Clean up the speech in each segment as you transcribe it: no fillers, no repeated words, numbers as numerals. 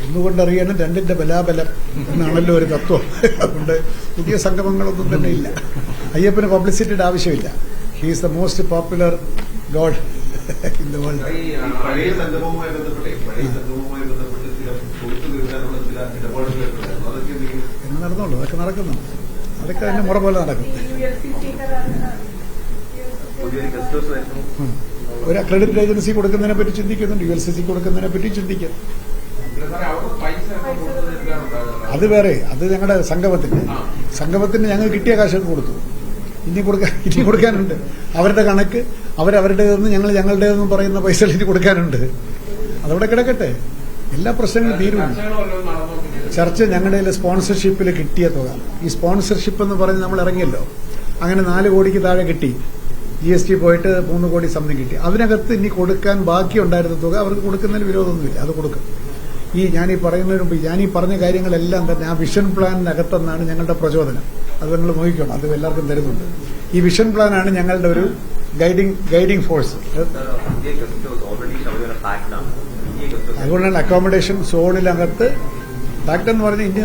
ഒന്നുകൊണ്ടറിയണം രണ്ടിന്റെ ബലാബലം എന്നാണല്ലോ ഒരു തത്വം. അതുകൊണ്ട് പുതിയ സംഗമങ്ങളൊന്നും തന്നെ ഇല്ല. അയ്യപ്പന് പബ്ലിസിറ്റിയുടെ ആവശ്യമില്ല. He is the most popular God in the world. എന്ന് നടന്നോളൂ, അതൊക്കെ നടക്കുന്നു. അതൊക്കെ അതിന്റെ മുറ പോലെ നടക്കും. ഒരു അക്രഡിറ്റഡ് ഏജൻസി കൊടുക്കുന്നതിനെ പറ്റി ചിന്തിക്കുന്നുണ്ട്, ULCC കൊടുക്കുന്നതിനെ പറ്റി ചിന്തിക്കും. അത് വേറെ, അത് ഞങ്ങളുടെ സംഗമത്തിന് ഞങ്ങൾ കിട്ടിയ കാശൊക്കെ കൊടുത്തു. ഇനി കൊടുക്കാനുണ്ട്. അവരുടെ കണക്ക് അവരവരുടേതെന്ന് ഞങ്ങൾ ഞങ്ങളുടേതെന്ന് പറയുന്ന പൈസ ഇനി കൊടുക്കാനുണ്ട്. അതവിടെ കിടക്കട്ടെ. എല്ലാ പ്രശ്നങ്ങളും തീരുന്നു. ചർച്ച ഞങ്ങളുടെ സ്പോൺസർഷിപ്പിൽ കിട്ടിയ തുക, ഈ സ്പോൺസർഷിപ്പ് എന്ന് പറഞ്ഞ് നമ്മൾ ഇറങ്ങിയല്ലോ, അങ്ങനെ 4 കോടിക്ക് താഴെ കിട്ടി. GST പോയിട്ട് 3 കോടി സംതിങ് കിട്ടി. അതിനകത്ത് ഇനി കൊടുക്കാൻ ബാക്കിയുണ്ടായിരുന്ന തുക അവർക്ക് കൊടുക്കുന്നതിന് വിരോധമൊന്നുമില്ല, അത് കൊടുക്കും. ഞാൻ ഈ പറഞ്ഞ കാര്യങ്ങളെല്ലാം തന്നെ ആ വിഷൻ പ്ലാനിനകത്തെന്നാണ് ഞങ്ങളുടെ പ്രചോദനം. അത് നിങ്ങൾ നോക്കിക്കണം, അത് എല്ലാവർക്കും തരുന്നുണ്ട്. ഈ വിഷൻ പ്ലാനാണ് ഞങ്ങളുടെ ഒരു ഗൈഡിംഗ് ഫോഴ്സ്. അതുകൊണ്ടാണ് അക്കോമഡേഷൻ സോണിനകത്ത് ഫാക്ട് എന്ന് പറഞ്ഞാൽ ഇന്ത്യ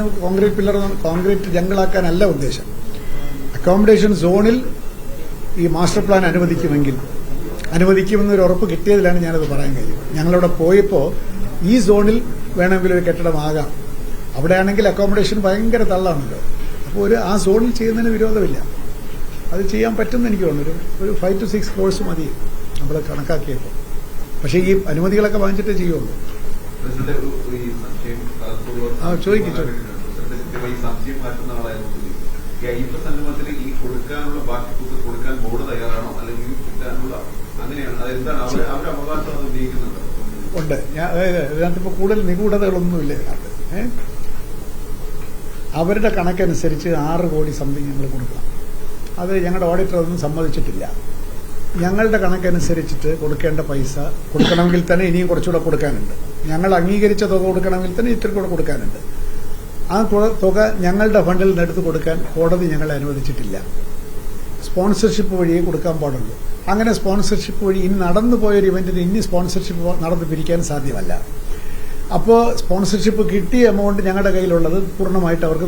കോൺക്രീറ്റ് ജംഗിളാക്കാനല്ല ഉദ്ദേശം. അക്കോമഡേഷൻ സോണിൽ ഈ മാസ്റ്റർ പ്ലാൻ അനുവദിക്കുമെന്നൊരു ഉറപ്പ് കിട്ടിയതിലാണ് ഞാനത് പറയാൻ കഴിയും. ഞങ്ങളവിടെ പോയപ്പോൾ ഈ സോണിൽ വേണമെങ്കിൽ ഒരു കെട്ടിടമാകാം, അവിടെയാണെങ്കിൽ അക്കോമഡേഷൻ ഭയങ്കര തള്ളാണല്ലോ. അപ്പോൾ ആ സോണിൽ ചെയ്യുന്നതിന് വിരോധമില്ല, അത് ചെയ്യാൻ പറ്റുമെന്ന് എനിക്ക് തോന്നുന്നു. ഒരു 5 to 6 crores മതി നമ്മൾ കണക്കാക്കിയപ്പോൾ. പക്ഷേ ഈ അനുമതികളൊക്കെ വാങ്ങിച്ചിട്ടേ ചെയ്യുള്ളൂ. ചോദിക്കും. ഉണ്ട്. ഇതിനകത്തിപ്പോൾ കൂടുതൽ നിഗൂഢതകളൊന്നുമില്ല. അവരുടെ കണക്കനുസരിച്ച് 6 കോടി സംതിങ് ഞങ്ങൾ കൊടുക്കണം. അത് ഞങ്ങളുടെ ഓഡിറ്റർ ഒന്നും സമ്മതിച്ചിട്ടില്ല. ഞങ്ങളുടെ കണക്കനുസരിച്ചിട്ട് കൊടുക്കേണ്ട പൈസ കൊടുക്കണമെങ്കിൽ തന്നെ ഇനിയും കുറച്ചുകൂടെ കൊടുക്കാനുണ്ട്. ഞങ്ങൾ അംഗീകരിച്ച തുക കൊടുക്കണമെങ്കിൽ തന്നെ ഇത്തിരി കൂടെ കൊടുക്കാനുണ്ട്. ആ തുക ഞങ്ങളുടെ ഫണ്ടിൽ നിന്ന് എടുത്ത് കൊടുക്കാൻ കോടതി ഞങ്ങളെ അനുവദിച്ചിട്ടില്ല. സ്പോൺസർഷിപ്പ് വഴിയേ കൊടുക്കാൻ പാടുള്ളൂ. അങ്ങനെ സ്പോൺസർഷിപ്പ് വഴി ഇനി നടന്നു പോയൊരു ഇവന്റിന് ഇനി സ്പോൺസർഷിപ്പ് നടന്ന് പിരിക്കാൻ സാധ്യമല്ല. അപ്പോൾ സ്പോൺസർഷിപ്പ് കിട്ടിയ എമൗണ്ട് ഞങ്ങളുടെ കയ്യിലുള്ളത് പൂർണ്ണമായിട്ട് അവർക്ക്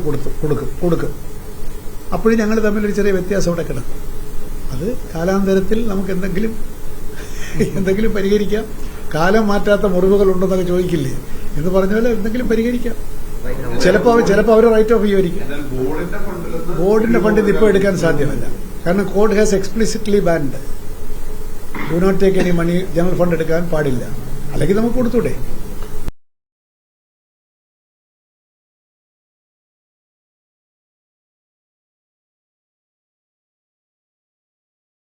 കൊടുക്കും. അപ്പോഴും ഞങ്ങൾ തമ്മിലൊരു ചെറിയ വ്യത്യാസം അവിടെ കിടക്കും. അത് കാലാന്തരത്തിൽ നമുക്ക് എന്തെങ്കിലും പരിഹരിക്കാം. കാലം മാറ്റാത്ത മുറിവുകളുണ്ടെന്നൊക്കെ ചോദിക്കില്ലേ എന്ന് പറഞ്ഞ പോലെ എന്തെങ്കിലും പരിഹരിക്കാം. ചിലപ്പോൾ അവർ റൈറ്റ് ഓഫ് ചെയ്യുമായിരിക്കും. ബോർഡിന്റെ ഫണ്ടിൽ ഇപ്പോൾ എടുക്കാൻ സാധ്യമല്ല. കാരണം code has explicitly banned do not take any money, general fund എടുക്കാൻ പാടില്ല. അല്ലെങ്കിൽ നമുക്ക് കൊടുത്തൂടെ?